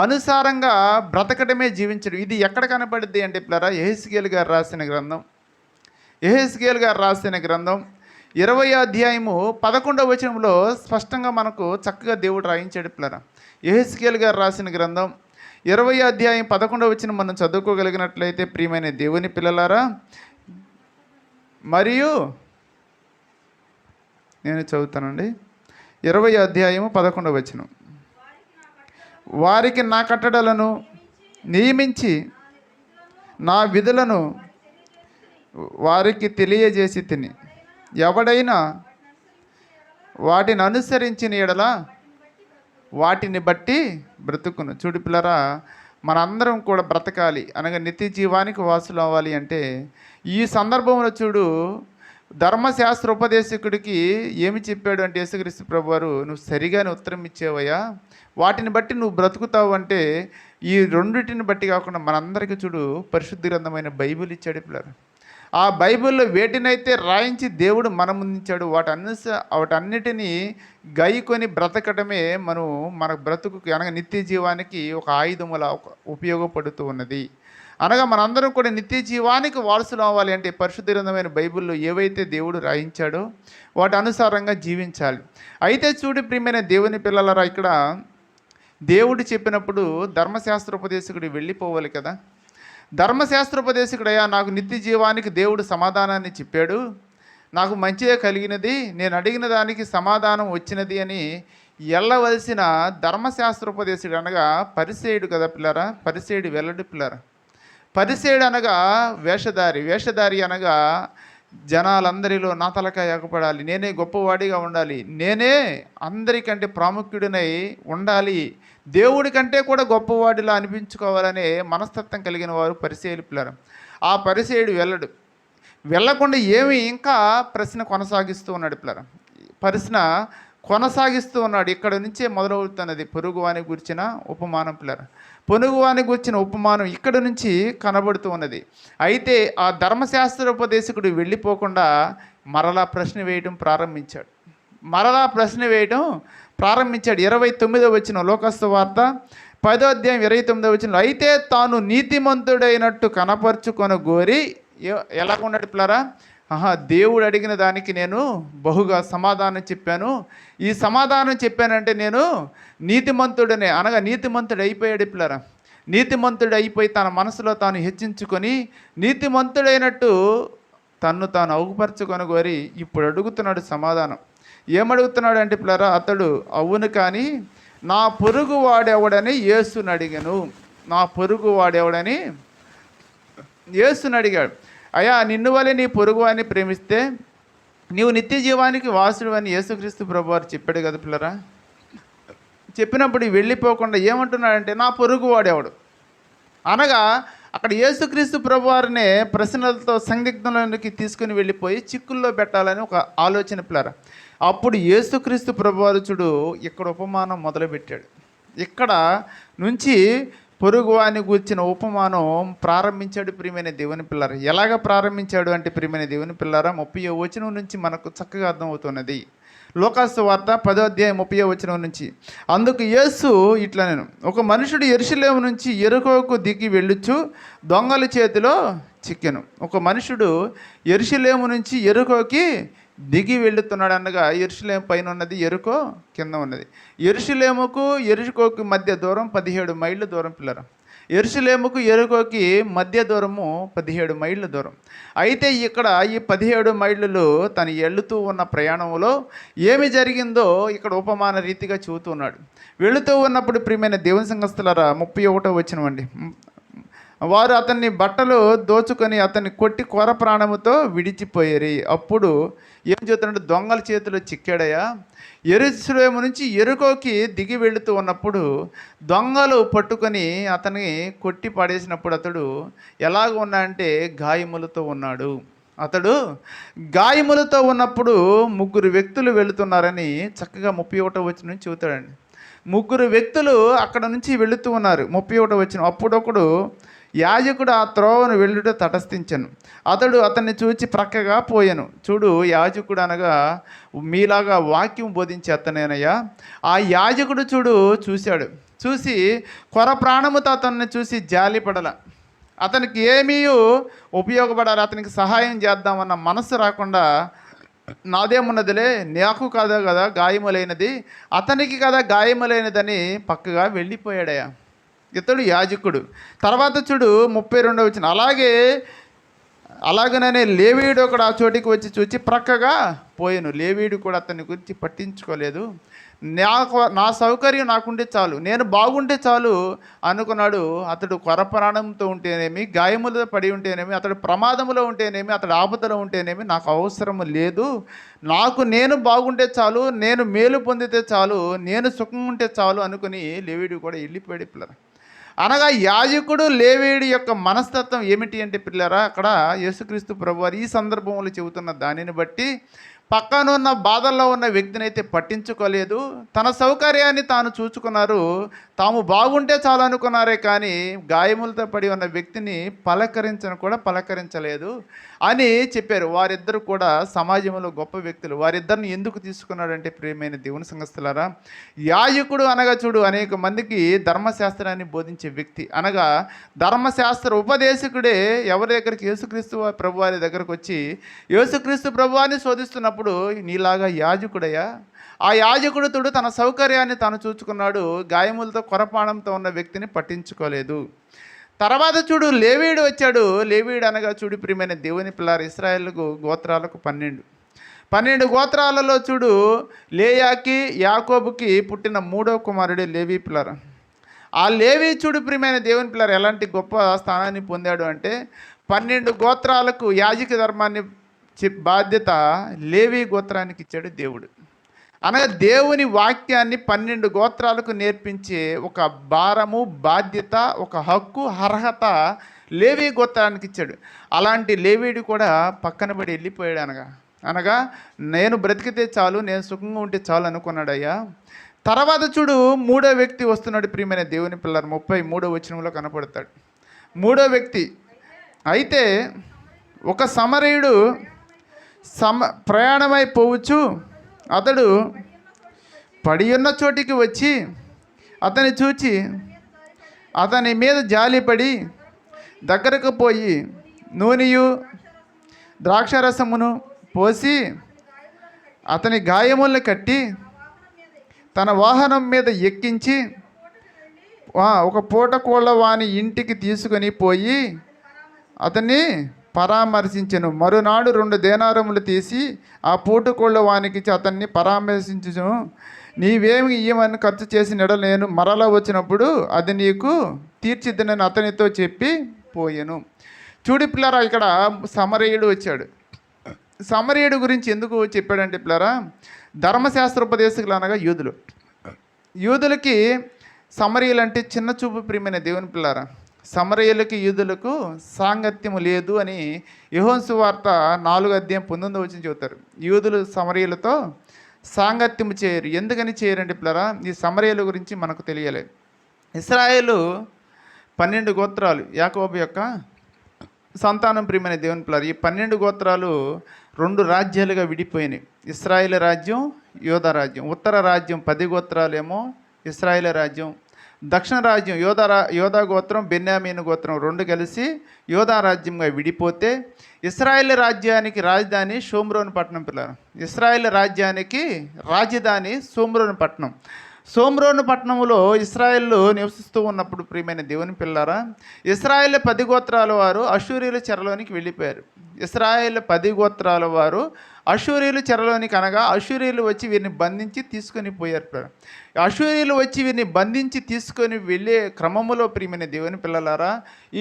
అనుసారంగా బ్రతకటమే జీవించడం. ఇది ఎక్కడ కనపడుద్ది అంటే పిల్లరా, యెహెజ్కేలు గారు రాసిన గ్రంథం, యెహెజ్కేలు గారు రాసిన గ్రంథం 20వ అధ్యాయము 11వ వచనంలో స్పష్టంగా మనకు చక్కగా దేవుడు రాయించాడు పిల్లరా. యెహెజ్కేలు గారు రాసిన గ్రంథం 20వ అధ్యాయం 11వ వచనం మనం చదువుకోగలిగినట్లయితే, ప్రియమైన దేవుని పిల్లలారా, మరియు నేను చదువుతానండి. 20వ అధ్యాయము 11వ వచనం, వారికి నా కట్టడలను నియమించి నా విధులను వారికి తెలియజేసి తిని, ఎవడైనా వాటిని అనుసరించిన ఎడల వాటిని బట్టి బ్రతుకును. చూడు పిల్లరా, మనందరం కూడా బ్రతకాలి అనగా నిత్య జీవానికి వాసులు అవ్వాలి అంటే ఈ సందర్భంలో చూడు, ధర్మశాస్త్ర ఉపదేశకుడికి ఏమి చెప్పాడు అంటే యేసుక్రీస్తు ప్రభువారు, నువ్వు సరిగానే ఉత్తరం ఇచ్చేవయ్యా, వాటిని బట్టి నువ్వు బ్రతుకుతావు అంటే ఈ రెండింటిని బట్టి కాకుండా మనందరికీ చూడు పరిశుద్ధ గ్రంథమైన బైబిల్ ఇచ్చాడు పిల్లలు. ఆ బైబిల్లో వేటినైతే రాయించి దేవుడు మన ముందుంచాడు వాటన్నిటినీ గైకొని బ్రతకటమే మన బ్రతుకుకి అనగా నిత్య జీవానికి ఒక ఆయుధములా ఉపయోగపడుతూ ఉన్నది. అనగా మనందరం కూడా నిత్య జీవానికి వారసులు అవ్వాలి అంటే పరిశుద్ధ గ్రంథమైన బైబిల్లో ఏవైతే దేవుడు రాయించాడో వాటి అనుసారంగా జీవించాలి. అయితే చూడు ప్రియమైన దేవుని పిల్లలరా, ఇక్కడ దేవుడు చెప్పినప్పుడు ధర్మశాస్త్రోపదేశకుడు వెళ్ళిపోవాలి కదా. ధర్మశాస్త్రోపదేశకుడయ్యా, నాకు నిత్య జీవానికి దేవుడు సమాధానాన్ని చెప్పాడు, నాకు మంచిగా కలిగినది, నేను అడిగిన దానికి సమాధానం వచ్చినది అని వెళ్ళవలసిన ధర్మశాస్త్రోపదేశుడు అనగా పరిసేయుడు కదా పిల్లరా. పరిసేయుడు వెళ్ళడు పిల్లరా. పరిసేయుడు అనగా వేషధారి అనగా జనాలందరిలో నా తలకాయ ఎగపడాలి, నేనే గొప్పవాడిగా ఉండాలి, నేనే అందరికంటే ప్రాముఖ్యుడినై ఉండాలి, దేవుడి కంటే కూడా గొప్పవాడిలా అనిపించుకోవాలనే మనస్తత్వం కలిగిన వారు పరిసేయులు పిల్లరు. ఆ పరిసేయుడు వెళ్ళకుండా ఇంకా ప్రశ్న కొనసాగిస్తూ ఉన్నాడు పిల్లరు. ప్రశ్న కొనసాగిస్తూ ఉన్నాడు. ఇక్కడ నుంచే మొదలవుతున్నది పొరుగువాని గురించిన ఉపమానం పిల్లరు. పొరుగువాని గురించిన ఉపమానం ఇక్కడ నుంచి కనబడుతూ ఉన్నది. అయితే ఆ ధర్మశాస్త్రోపదేశకుడు వెళ్ళిపోకుండా మరలా ప్రశ్న వేయడం ప్రారంభించాడు. 29వ వచనం, లోకాసు వార్త 10వ అధ్యాయం 29వ వచనం, అయితే తాను నీతిమంతుడైనట్టు కనపరుచుకొని గోరి ఎలాగున్నాడు పిల్లరా, దేవుడు అడిగిన దానికి నేను బహుగా సమాధానం చెప్పాను, ఈ సమాధానం చెప్పానంటే నేను నీతిమంతుడనే అనగా నీతిమంతుడు అయిపోయాడు పిల్లరా. నీతిమంతుడు అయిపోయి తన మనసులో తాను హెచ్చించుకొని నీతిమంతుడైనట్టు తాను అవుపరచుకొని కోరి ఇప్పుడు అడుగుతున్నాడు సమాధానం. ఏమడుగుతున్నాడు అంటే పిల్లరా, అతడు అవును కానీ నా పొరుగు వాడెవడని యేసుని అడిగాను. నా పొరుగు వాడెవడని యేసుని అడిగాడు. అయ్యా, నిన్ను వలె నీ పొరుగు అని ప్రేమిస్తే నీవు నిత్య జీవానికి వాసుడు అని యేసుక్రీస్తు ప్రభువారు చెప్పాడు కదా పిల్లరా. చెప్పినప్పుడు వెళ్ళిపోకుండా ఏమంటున్నాడంటే నా పొరుగు వాడెవడు అనగా అక్కడ యేసుక్రీస్తు ప్రభువారినే ప్రశ్నలతో సందిగ్ధంలోనికి తీసుకుని వెళ్ళిపోయి చిక్కుల్లో పెట్టాలని ఒక ఆలోచన పిల్లరా. అప్పుడు యేసుక్రీస్తు ప్రభువారు చూడు ఇక్కడ ఉపమానం మొదలుపెట్టాడు. ఇక్కడ నుంచి పొరుగువాని గూర్చిన ఉపమానం ప్రారంభించాడు ప్రియమైన దేవుని పిల్లరా. ఎలాగ ప్రారంభించాడు అంటే ప్రియమైన దేవుని పిల్లరా, 30వ వచనం నుంచి మనకు చక్కగా అర్థమవుతున్నది. లోకాసు వార్త 10వ అధ్యాయం 30వ వచనం నుంచి, అందుకు యేసు ఇట్లా, నేను ఒక మనుషుడు యెరూషలేము నుంచి యెరికోకు దిగి వెళ్ళుచు దొంగల చేతిలో చిక్కెను. ఒక మనుషుడు యెరూషలేము నుంచి యెరికోకి దిగి వెళుతున్నాడు అనగా యెరూషలేము పైన ఉన్నది, యెరికో కింద ఉన్నది. యెరూషలేముకు యెరికోకి మధ్య దూరం 17 మైళ్ళ దూరం పిల్లరా. యెరూషలేముకు యెరికోకి మధ్య దూరము 17 మైళ్ళ దూరం. అయితే ఇక్కడ ఈ 17 మైళ్ళు తను వెళుతూ ఉన్న ప్రయాణంలో ఏమి జరిగిందో ఇక్కడ ఉపమాన రీతిగా చెబుతున్నాడు. వెళుతూ ఉన్నప్పుడు ప్రియమైన దేవుని సంఘస్థులారా, 31వ వచనం అండి, వారు అతన్ని బట్టలు దోచుకొని అతన్ని కొట్టి కొర ప్రాణముతో విడిచిపోయారు. అప్పుడు ఏం చెబుతున్నాడు? దొంగల చేతిలో చిక్కాడయ్యా. యెరూషలేము నుంచి యెరికోకి దిగి వెళుతూ ఉన్నప్పుడు దొంగలు పట్టుకొని అతన్ని కొట్టి పడేసినప్పుడు అతడు ఎలాగ ఉన్నాడంటే గాయములతో ఉన్నాడు. అతడు గాయములతో ఉన్నప్పుడు ముగ్గురు వ్యక్తులు వెళుతున్నారని చక్కగా 31వ వచనం నుంచి చెబుతాడండి. ముగ్గురు వ్యక్తులు అక్కడ నుంచి వెళుతూ ఉన్నారు. 31వ వచనం, అప్పుడొకడు యాజకుడు ఆ త్రోవను వెళ్ళుట తటస్థించను. అతడు అతన్ని చూచి ప్రక్కగా పోయాను. చూడు, యాజకుడు అనగా మీలాగా వాక్యం బోధించే అతనేనయ్యా. ఆ యాజకుడు చూడు చూశాడు. చూసి కొర ప్రాణముతో అతన్ని చూసి జాలిపడల. అతనికి ఏమీ ఉపయోగపడాలి, అతనికి సహాయం చేద్దామన్న మనసు రాకుండా నాదేమున్నదిలే, నాకు కాదా కదా గాయములైనది, అతనికి కదా గాయములైనదని పక్కగా వెళ్ళిపోయాడయ్యా. ఇతడు యాజకుడు. తర్వాత చూడు 32వ వచనం, అలాగనే లేవీయుడు ఒకడు ఆ చోటికి వచ్చి చూచి ప్రక్కగా పోయాను. లేవీయుడు కూడా అతని గురించి పట్టించుకోలేదు. నా సౌకర్యం నాకుంటే చాలు, నేను బాగుంటే చాలు అనుకున్నాడు. అతడు కొరప్రాణంతో ఉంటేనేమి, గాయములతో పడి ఉంటేనేమి, అతడు ప్రమాదంలో ఉంటేనేమి, అతడు ఆపదలో ఉంటేనేమి నాకు అవసరం లేదు. నేను బాగుంటే చాలు, నేను మేలు పొందితే చాలు, నేను సుఖం ఉంటే చాలు అనుకుని లేవీయుడు కూడా వెళ్ళిపోయాడు పిల్లరా. అనగా యాజకుడు లేవీయుడి యొక్క మనస్తత్వం ఏమిటి అంటే పిల్లరా, అక్కడ యేసుక్రీస్తు ప్రభువారు ఈ సందర్భంలో చెబుతున్న దానిని బట్టి పక్కనున్న బాధల్లో ఉన్న వ్యక్తిని అయితే పట్టించుకోలేదు. తన సౌకర్యాన్ని తాను చూచుకున్నారు. తాము బాగుంటే చాలు అనుకున్నారే కానీ గాయములతో పడి ఉన్న వ్యక్తిని పలకరించలేదు అని చెప్పారు. వారిద్దరు కూడా సమాజంలో గొప్ప వ్యక్తులు. వారిద్దరిని ఎందుకు తీసుకున్నాడంటే ప్రియమైన దేవుని సంగస్తులారా, యాజకుడు అనగా చూడు అనేక మందికి ధర్మశాస్త్రాన్ని బోధించే వ్యక్తి, అనగా ధర్మశాస్త్ర ఉపదేశకుడే ఎవరి దగ్గరికి? యేసుక్రీస్తు ప్రభువారి దగ్గరకు వచ్చి యేసుక్రీస్తు ప్రభువారిని శోధిస్తున్నప్పుడు నీలాగా యాజకుడయ్యా. ఆ యాజకుడు తన సౌకర్యాన్ని తాను చూచుకున్నాడు. గాయములతో కొరపాణంతో ఉన్న వ్యక్తిని పట్టించుకోలేదు. తర్వాత చూడు లేవీయుడు వచ్చాడు. లేవీయుడు అనగా చూడు ప్రియమైన దేవుని పిల్లారు, ఇశ్రాయేలు గోత్రాలకు 12 గోత్రాలలో చూడు లేయాకి యాకోబుకి పుట్టిన 3వ కుమారుడే లేవీ పిల్లారు. ఆ లేవీ చూడు ప్రియమైన దేవుని పిల్లారు ఎలాంటి గొప్ప స్థానాన్ని పొందాడు అంటే 12 గోత్రాలకు యాజక ధర్మాన్ని బాధ్యత లేవీ గోత్రానికి ఇచ్చాడు దేవుడు. అనగా దేవుని వాక్యాన్ని 12 గోత్రాలకు నేర్పించే ఒక భారము, బాధ్యత, ఒక హక్కు, అర్హత లేవీ గోత్రానికి ఇచ్చాడు. అలాంటి లేవీడు కూడా పక్కన పడి వెళ్ళిపోయాడు. అనగా నేను బ్రతికితే చాలు, నేను సుఖంగా ఉంటే చాలు అనుకున్నాడయ్యా. తర్వాత చూడు 3వ వ్యక్తి వస్తున్నాడు ప్రియమైన దేవుని పిల్లలు, 33వ వచనంలో కనపడతాడు. 3వ వ్యక్తి అయితే ఒక సమరయుడు ప్రయాణమై పోవచ్చు. అతడు పడి ఉన్న చోటికి వచ్చి అతన్ని చూచి అతని మీద జాలిపడి దగ్గరకు పోయి నూనెయు ద్రాక్షారసమును పోసి అతని గాయములను కట్టి తన వాహనం మీద ఎక్కించి ఒక పూటకోళ్ళ వాని ఇంటికి తీసుకొని పోయి అతన్ని పరామర్శించెను. మరునాడు 2 దేనారములు తీసి ఆ పూటకోళ్ళ వానికి అతన్ని పరామర్శించును. నీవేమి ఇయ్యమని ఖర్చు చేసిన ఎడల నేను మరలా వచ్చినప్పుడు అది నీకు తీర్చిద్దనని అతనితో చెప్పి పోయాను. చూడు పిల్లరా, ఇక్కడ సమరయుడు వచ్చాడు. సమరయుడు గురించి ఎందుకు చెప్పాడంటే పిల్లరా, ధర్మశాస్త్ర ఉపదేశకులు అనగా యూదులకి సమరయులు అంటే చిన్న చూపు ప్రియమైన దేవుని పిల్లరా. సమరయులకి యూదులకు సాంగత్యము లేదు అని యోహాను సువార్త 4వ అధ్యాయం 19వ వచనం చెబుతారు. యూదులు సమరయులతో సాంగత్యము చేయరు. ఎందుకని చేయరండి పిల్లరా? ఈ సమరయుల గురించి మనకు తెలియలేదు. ఇశ్రాయేలు 12 గోత్రాలు యాకోబు యొక్క సంతానం ప్రియమైన దేవుని పిల్లలు. ఈ 12 గోత్రాలు 2 రాజ్యాలుగా విడిపోయినాయి. ఇశ్రాయేలు రాజ్యం, యోధా రాజ్యం. ఉత్తర రాజ్యం 10 గోత్రాలేమో ఇశ్రాయేలు రాజ్యం. దక్షిణ రాజ్యం యోధా గోత్రం, బెన్యామీను గోత్రం 2 కలిసి యోధా రాజ్యంగా విడిపోతే ఇశ్రాయేల్ రాజ్యానికి రాజధాని షోమ్రోను పట్టణం పిల్లలు. ఇశ్రాయేల్ రాజ్యానికి రాజధాని షోమ్రోను పట్టణం. షోమ్రోను పట్టణంలో ఇశ్రాయేలు నివసిస్తూ ఉన్నప్పుడు ప్రియమైన దేవుని పిల్లారా, ఇశ్రాయేలు 10 గోత్రాల వారు అష్షూరీయుల చెరలోనికి వెళ్ళిపోయారు. ఇశ్రాయేలు 10 గోత్రాల వారు అష్షూరీయుల చెరలోనికి, అనగా అష్షూరీయులు వచ్చి వీరిని బంధించి తీసుకొని పోయారు. అష్షూరీయులు వచ్చి వీరిని బంధించి తీసుకొని వెళ్ళే క్రమములో ప్రియమైన దేవుని పిల్లలారా,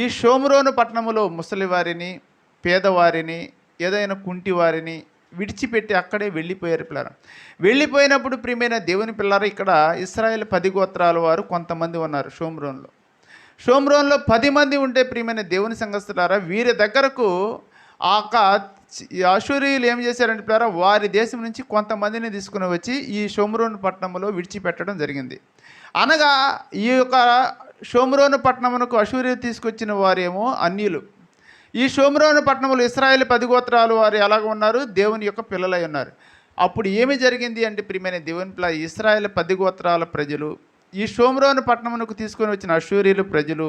ఈ షోమ్రోను పట్టణములో ముసలివారిని, పేదవారిని, ఏదైనా కుంటి వారిని విడిచిపెట్టి అక్కడే వెళ్ళిపోయారు పిల్లరా. వెళ్ళిపోయినప్పుడు ప్రియమైన దేవుని పిల్లరా, ఇక్కడ ఇశ్రాయేల్ 10 గోత్రాల వారు కొంతమంది ఉన్నారు షోమ్రోన్లో 10 మంది ఉంటే ప్రియమైన దేవుని సంఘస్థులారా, వీరి దగ్గరకు అష్షూరీయులు ఏం చేశారంటే పిల్లరా, వారి దేశం నుంచి కొంతమందిని తీసుకుని వచ్చి ఈ షోమ్రోను పట్టణంలో విడిచిపెట్టడం జరిగింది. అనగా ఈ యొక్క షోమ్రోను పట్టణమునకు అష్షూరీయులు తీసుకొచ్చిన వారేమో అన్యులు. ఈ షోమ్రోను పట్టణంలో ఇశ్రాయేలు 10 గోత్రాలు వారు ఎలాగ ఉన్నారు, దేవుని యొక్క పిల్లలై ఉన్నారు. అప్పుడు ఏమి జరిగింది అంటే ప్రియమైన దేవుని పిల్ల, ఇశ్రాయేలు 10 గోత్రాల ప్రజలు ఈ షోమ్రోను పట్టణమునకు తీసుకొని వచ్చిన అష్షూరీయులు ప్రజలు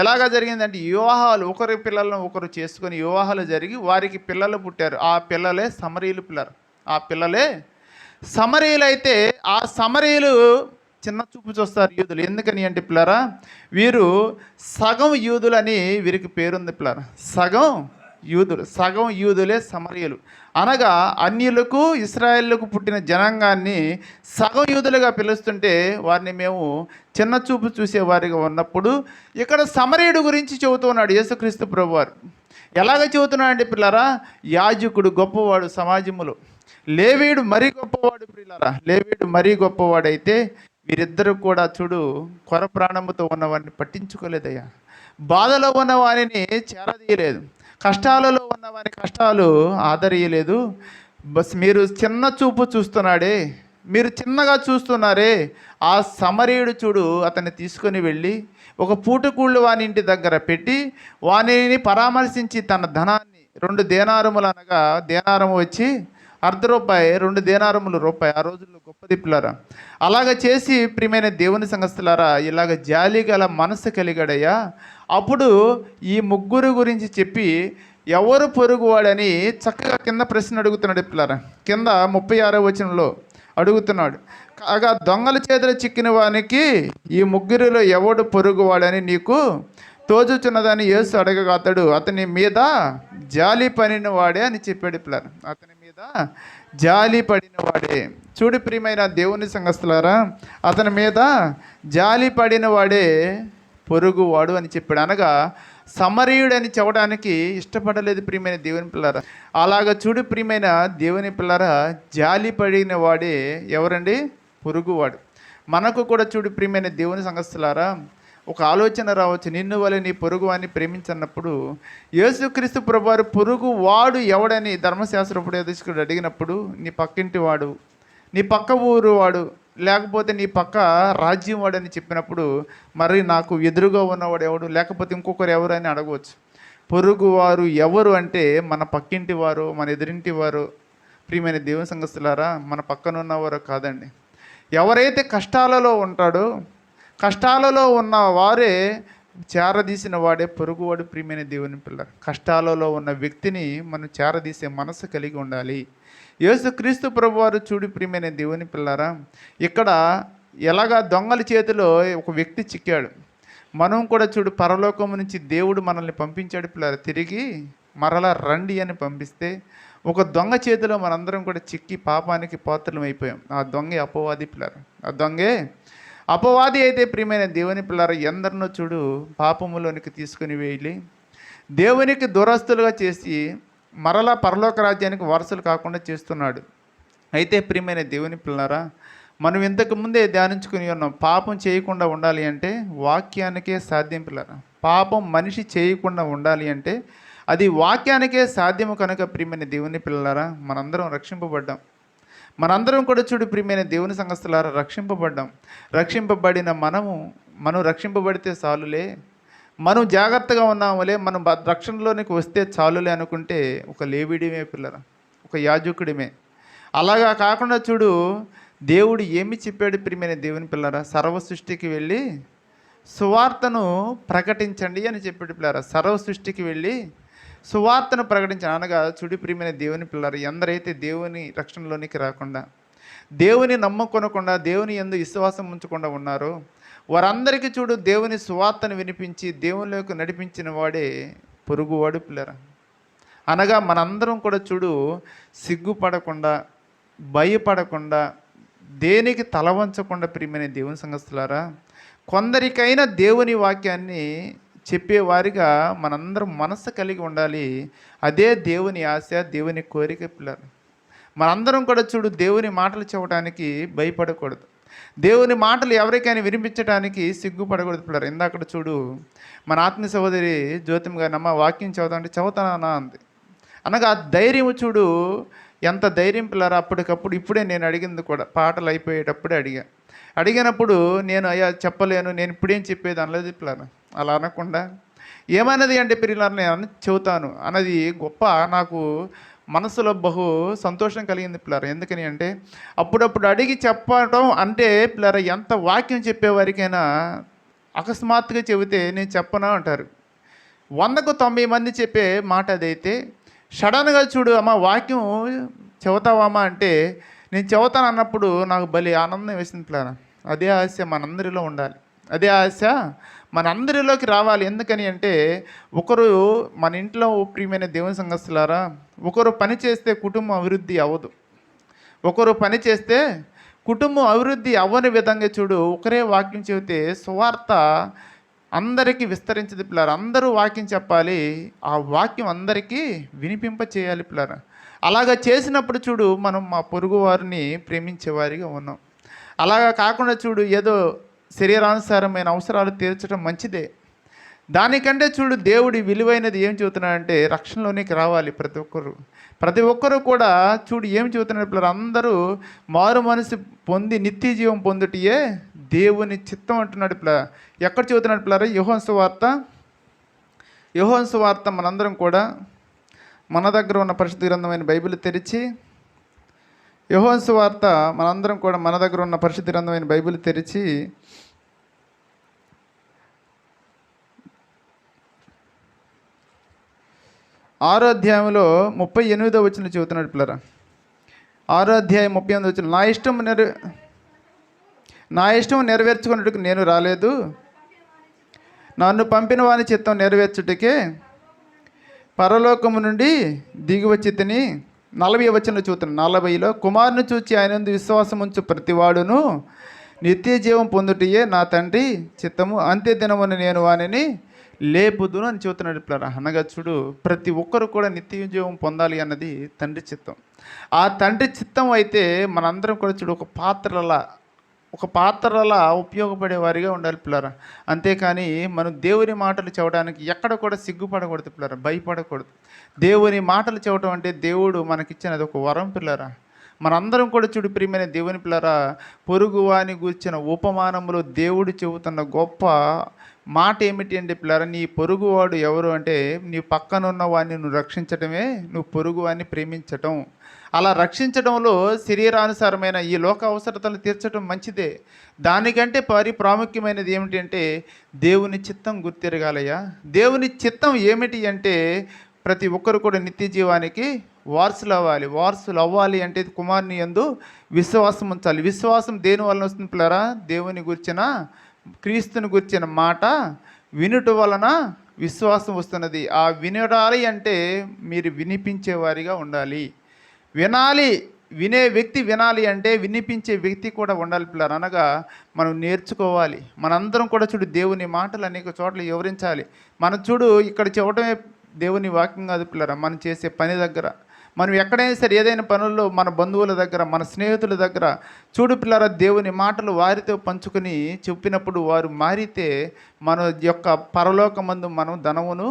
ఎలాగ జరిగిందంటే, వివాహాలు ఒకరి పిల్లలను ఒకరు చేసుకొని వివాహాలు జరిగి వారికి పిల్లలు పుట్టారు. ఆ పిల్లలే సమరీయులు పిల్లలు. ఆ పిల్లలే సమరీయులు. అయితే ఆ సమరీయులు చిన్న చూపు చూస్తారు యూదులు. ఎందుకని అంటే పిల్లరా, వీరు సగం యూదులని వీరికి పేరుంది పిల్లరా. సగం యూదులే సమరీయులు. అనగా అన్యులకు ఇశ్రాయేళ్లకు పుట్టిన జనాంగాన్ని సగం యూదులుగా పిలుస్తుంటే వారిని మేము చిన్న చూపు చూసేవారిగా ఉన్నప్పుడు, ఇక్కడ సమరీయుడు గురించి చెబుతున్నాడు యేసుక్రీస్తు ప్రభువారు. ఎలాగ చెబుతున్నాడు అంటే పిల్లరా, యాజకుడు గొప్పవాడు సమాజంలో, లేవీయుడు మరీ గొప్పవాడు పిల్లరా. లేవీయుడు మరీ గొప్పవాడైతే వీరిద్దరూ కూడా చూడు కొర ప్రాణముతో ఉన్నవాడిని పట్టించుకోలేదయ్యా. బాధలో ఉన్న వారిని చేరదీయలేదు, కష్టాలలో ఉన్నవారి కష్టాలు ఆదరియలేదు. బస్ మీరు చిన్న చూపు చూస్తున్నాడే, మీరు చిన్నగా చూస్తున్నారే. ఆ సమరీయుడు చూడు అతన్ని తీసుకొని వెళ్ళి ఒక పూటకూళ్ళు వాని ఇంటి దగ్గర పెట్టి వానిని పరామర్శించి తన ధనాన్ని 2 దేనారములు, అనగా దేనారము వచ్చి ₹1 2 దేనారములు రూపాయి. ఆ రోజుల్లో గొప్పది పిల్లరా. అలాగ చేసి ప్రియమైన దేవుని సంఘస్థులారా, ఇలాగ జాలి గల మనసు కలిగాడయ్యా. అప్పుడు ఈ ముగ్గురు గురించి చెప్పి ఎవరు పొరుగువాడని చక్కగా కింద ప్రశ్న అడుగుతున్నాడు పిల్లరా. కింద 36వ వచనంలో అడుగుతున్నాడు, కాగా దొంగల చేతులు చిక్కిన వానికి ఈ ముగ్గురిలో ఎవడు పొరుగువాడని నీకు తోచుచున్నదని యేసు అడగగా అతని మీద జాలి పడిన వాడే అని చెప్పాడు పిల్లలు. అతని మీద జాలి పడిన వాడే. చూడు ప్రియమైన దేవుని సంఘస్థులారా, అతని మీద జాలి పడిన వాడే పొరుగువాడు అని చెప్పాడు. అనగా సమరీయుడని చెప్పడానికి ఇష్టపడలేదు ప్రియమైన దేవుని పిల్లరా. అలాగ చూడు ప్రియమైన దేవుని పిల్లరా, జాలి పడిన వాడే ఎవరండి? పొరుగువాడు. మనకు కూడా చూడు ప్రియమైన దేవుని సంఘస్థులారా, ఒక ఆలోచన రావచ్చు, నిన్ను వలె నీ పొరుగు అని ప్రేమించన్నప్పుడు యేసుక్రీస్తు ప్రభువారు పొరుగు వాడు ఎవడని ధర్మశాస్త్ర ఉపదేశకుడు అడిగినప్పుడు, నీ పక్కింటి వాడు, నీ పక్క ఊరు వాడు, లేకపోతే నీ పక్క రాజ్యం వాడని చెప్పినప్పుడు, మరి నాకు ఎదురుగా ఉన్నవాడు ఎవడు, లేకపోతే ఇంకొకరు ఎవరు అని అడగవచ్చు. పొరుగువారు ఎవరు అంటే మన పక్కింటి వారు, మన ఎదురింటి వారు. ప్రియమైన దేవుని సంఘస్థులారా, మన పక్కన ఉన్నవారు కాదండి. ఎవరైతే కష్టాలలో ఉంటాడో, కష్టాలలో ఉన్న వారే చేరదీసిన వాడే పొరుగువాడు. ప్రియమైన దేవుని పిల్ల, కష్టాలలో ఉన్న వ్యక్తిని మనం చేరదీసే మనసు కలిగి ఉండాలి. యేసుక్రీస్తు ప్రభువారు చూడు ప్రియమైన దేవుని పిల్లారా, ఇక్కడ ఎలాగా దొంగల చేతిలో ఒక వ్యక్తి చిక్కాడు. మనం కూడా చూడు పరలోకం నుంచి దేవుడు మనల్ని పంపించాడు పిల్లారా, తిరిగి మరలా రండి అని పంపిస్తే ఒక దొంగ చేతిలో మనందరం కూడా చిక్కి పాపానికి పాత్రలం అయిపోయాం. ఆ దొంగే అపవాది పిల్లారా. ఆ దొంగే అపవాది అయితే ప్రియమైన దేవుని పిల్లారా, ఎందరినో చూడు పాపములోనికి తీసుకుని వెళ్ళి దేవునికి దురస్తులుగా చేసి మరలా పరలోక రాజ్యానికి వారసులు కాకుండా చేస్తున్నాడు. అయితే ప్రియమైన దేవుని పిల్లారా, మనం ఇంతకు ముందే ధ్యానించుకుని ఉన్నాం, పాపం చేయకుండా ఉండాలి అంటే వాక్యానికే సాధ్యం పిల్లారా. పాపం మనిషి చేయకుండా ఉండాలి అంటే అది వాక్యానికే సాధ్యము. కనుక ప్రియమైన దేవుని పిల్లారా, మనందరం రక్షింపబడ్డాం. మనందరం కూడా చూడు ప్రియమైన దేవుని సంఘస్థులారా, రక్షింపబడిన మనం రక్షింపబడితే చాలులే, మనం జాగ్రత్తగా ఉన్నాములే, మనం రక్షణలోనికి వస్తే చాలులే అనుకుంటే ఒక లేవీడిమే పిల్లరా, ఒక యాజకుడిమే. అలాగా కాకుండా చూడు దేవుడు ఏమి చెప్పాడు ప్రియమైన దేవుని పిల్లరా, సర్వ సృష్టికి వెళ్ళి సువార్తను ప్రకటించండి అని చెప్పాడు పిల్లరా. సర్వ సృష్టికి వెళ్ళి సువార్తను ప్రకటించండి అనగా చూడు ప్రియమైన దేవుని పిల్లరా, ఎందరైతే దేవుని రక్షణలోనికి రాకుండా దేవుని నమ్ముకొనకుండా దేవుని యందు విశ్వాసం ఉంచకుండా ఉన్నారో వారందరికీ చూడు దేవుని సువార్తను వినిపించి దేవునిలోకి నడిపించిన వాడే పొరుగువాడు పిల్లరా. అనగా మనందరం కూడా చూడు సిగ్గుపడకుండా, భయపడకుండా, దేనికి తల వంచకుండా ప్రియమైన దేవుని సంగస్తులారా, కొందరికైనా దేవుని వాక్యాన్ని చెప్పేవారిగా మనందరం మనస్సు కలిగి ఉండాలి. అదే దేవుని ఆశ, దేవుని కోరిక పిల్లలు. మనందరం కూడా చూడు దేవుని మాటలు చెప్పడానికి భయపడకూడదు. దేవుని మాటలు ఎవరికైనా వినిపించడానికి సిగ్గుపడకూడదు పిల్లలు. ఇందాక చూడు మన ఆత్మీయ సహోదరి జ్యోతిమ గారిని, అమ్మ వాక్యం చదువుతా అంటే చదువుతానా అంది. అనగా ఆ ధైర్యం చూడు, ఎంత ధైర్యం పిల్లరా. అప్పటికప్పుడు ఇప్పుడే నేను అడిగింది కూడా, పాటలు అయిపోయేటప్పుడే అడిగినప్పుడు నేను అయ్యా చెప్పలేను, నేను ఇప్పుడేం చెప్పేది అనలేదు పిల్లరా. అలా అనకుండా ఏమన్నది అంటే పిల్లలు నేను చెబుతాను అన్నది గొప్ప నాకు మనసులో బహు సంతోషం కలిగింది పిల్లరా. ఎందుకని అంటే అప్పుడప్పుడు అడిగి చెప్పటం అంటే పిల్లరా, ఎంత వాక్యం చెప్పేవారికైనా అకస్మాత్తుగా చెబితే నేను చెప్పనా అంటారు. 100కు 90 మంది చెప్పే మాట అదైతే సడన్గా చూడు అమ్మ వాక్యం చెబుతావమ్మా అంటే నేను చెబుతాను అన్నప్పుడు నాకు భలే ఆనందం వేసింది పిల్లరా. అదే ఆశ మనందరిలో ఉండాలి, అదే ఆశ మనందరిలోకి రావాలి. ఎందుకని అంటే ఒకరు మన ఇంట్లో ప్రియమైన దేవుని సంఘస్థులారా, ఒకరు పని చేస్తే కుటుంబం అభివృద్ధి అవ్వదు. ఒకరు పని చేస్తే కుటుంబం అభివృద్ధి అవ్వని విధంగా చూడు ఒకరే వాక్యం చెబితే సువార్త అందరికీ విస్తరించదు పిల్లలు. అందరూ వాక్యం చెప్పాలి, ఆ వాక్యం అందరికీ వినిపింప చేయాలి పిల్లలు. అలాగా చేసినప్పుడు చూడు మనం మా పొరుగు వారిని ప్రేమించేవారిగా ఉన్నాం. అలాగా కాకుండా చూడు ఏదో శరీరానుసారమైన అవసరాలు తీర్చడం మంచిదే. దానికంటే చూడు దేవుడి విలువైనది ఏం చెబుతున్నాడంటే రక్షణలోనికి రావాలి ప్రతి ఒక్కరు కూడా చూడు ఏం చెబుతున్నారు పిల్లలు, అందరూ మారు మనసు పొంది నిత్య జీవం పొందుటియే దేవుని చిత్తం అంటున్నాడు పిల్ల. ఎక్కడ చెబుతున్నాడు పిల్లరా? యోహాను సువార్త మనందరం కూడా మన దగ్గర ఉన్న పరిశుద్ధ గ్రంథమైన బైబిల్ తెరిచి, యోహాను సువార్త మనందరం కూడా మన దగ్గర ఉన్న పరిశుద్ధ గ్రంథమైన బైబిల్ తెరిచి 6వ అధ్యాయంలో 38వ వచనం చెబుతున్నాడు పిల్లరా. 6వ అధ్యాయం 38వ వచనం, నా ఇష్టం నెరవేర్చుకున్నట్టుకు నేను రాలేదు, నన్ను పంపిన వాని చిత్తం నెరవేర్చుటకే పరలోకము నుండి దిగి వచ్చి తిని. 40వ వచనంలో చూస్తున్నాను. 40లో కుమారుని చూచి ఆయన విశ్వాసం ఉంచు ప్రతివాడును నిత్య జీవం పొందుటయే నా తండ్రి చిత్తము, అంత్య దినమున నేను వానిని లేపుదును అని చెబుతున్నాడు పిల్లరా. అనగా చూడు ప్రతి ఒక్కరు కూడా నిత్య జీవం పొందాలి అన్నది తండ్రి చిత్తం. ఆ తండ్రి చిత్తం అయితే మనందరం కూడా చూడు ఒక పాత్రలా ఉపయోగపడే వారిగా ఉండాలి పిల్లరా. అంతేకాని మనం దేవుని మాటలు చెప్పడానికి ఎక్కడ కూడా సిగ్గుపడకూడదు పిల్లరా, భయపడకూడదు. దేవుని మాటలు చెప్పడం అంటే దేవుడు మనకిచ్చినది ఒక వరం పిల్లరా. మనందరం కూడా చూడు ప్రియమైన దేవుని పిల్లరా, పొరుగువాని గూర్చిన ఉపమానములో దేవుడు చెబుతున్న గొప్ప మాట ఏమిటి అంటే పిల్లరా, నీ పొరుగువాడు ఎవరు అంటే నీ పక్కనున్న వాడిని నువ్వు రక్షించటమే నువ్వు పొరుగువాడిని ప్రేమించటం. అలా రక్షించడంలో శరీరానుసారమైన ఈ లోక అవసరతలు తీర్చడం మంచిదే. దానికంటే ప్రాముఖ్యమైనది ఏమిటి అంటే దేవుని చిత్తం గుర్తిరగాలయ్యా. దేవుని చిత్తం ఏమిటి అంటే ప్రతి ఒక్కరు కూడా నిత్య జీవానికి వారసులు అవ్వాలి అంటే కుమారుని యందు విశ్వాసం ఉంచాలి. విశ్వాసం దేని వలన వస్తుంది పిల్లరా? దేవుని గురించిన క్రీస్తుని గురించిన మాట వినుట వలన విశ్వాసం వస్తున్నది. ఆ వినడాలి అంటే మీరు వినిపించేవారిగా ఉండాలి. వినే వ్యక్తి వినాలి అంటే వినిపించే వ్యక్తి కూడా ఉండాలి పిల్లలు. అనగా మనం నేర్చుకోవాలి. మనందరం కూడా చూడు దేవుని మాటలు అనేక చోట్ల వివరించాలి. మనం చూడు ఇక్కడ చెప్పడమే దేవుని వాక్యం కాదు పిల్లరా, మనం చేసే పని దగ్గర, మనం ఎక్కడైనా సరే ఏదైనా పనుల్లో మన బంధువుల దగ్గర, మన స్నేహితుల దగ్గర చూడు పిల్లరా దేవుని మాటలు వారితో పంచుకొని చెప్పినప్పుడు వారు మారితే మన యొక్క పరలోకమందు మనం ధనమును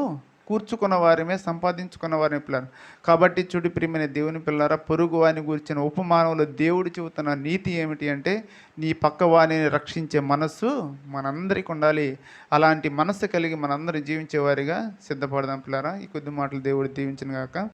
కూర్చుకున్న వారమే, సంపాదించుకున్న వారమే పిల్లలు. కాబట్టి చూడు ప్రియమైన దేవుని పిల్లరా, పొరుగు వాని గురించిన ఉపమానంలో దేవుడు చెబుతున్న నీతి ఏమిటి అంటే నీ పక్క వాణిని రక్షించే మనస్సు మనందరికీ ఉండాలి. అలాంటి మనస్సు కలిగి మనందరం జీవించేవారిగా సిద్ధపడదాం పిల్లరా. ఈ కొద్ది మాటలు దేవుడు దీవించును గాక.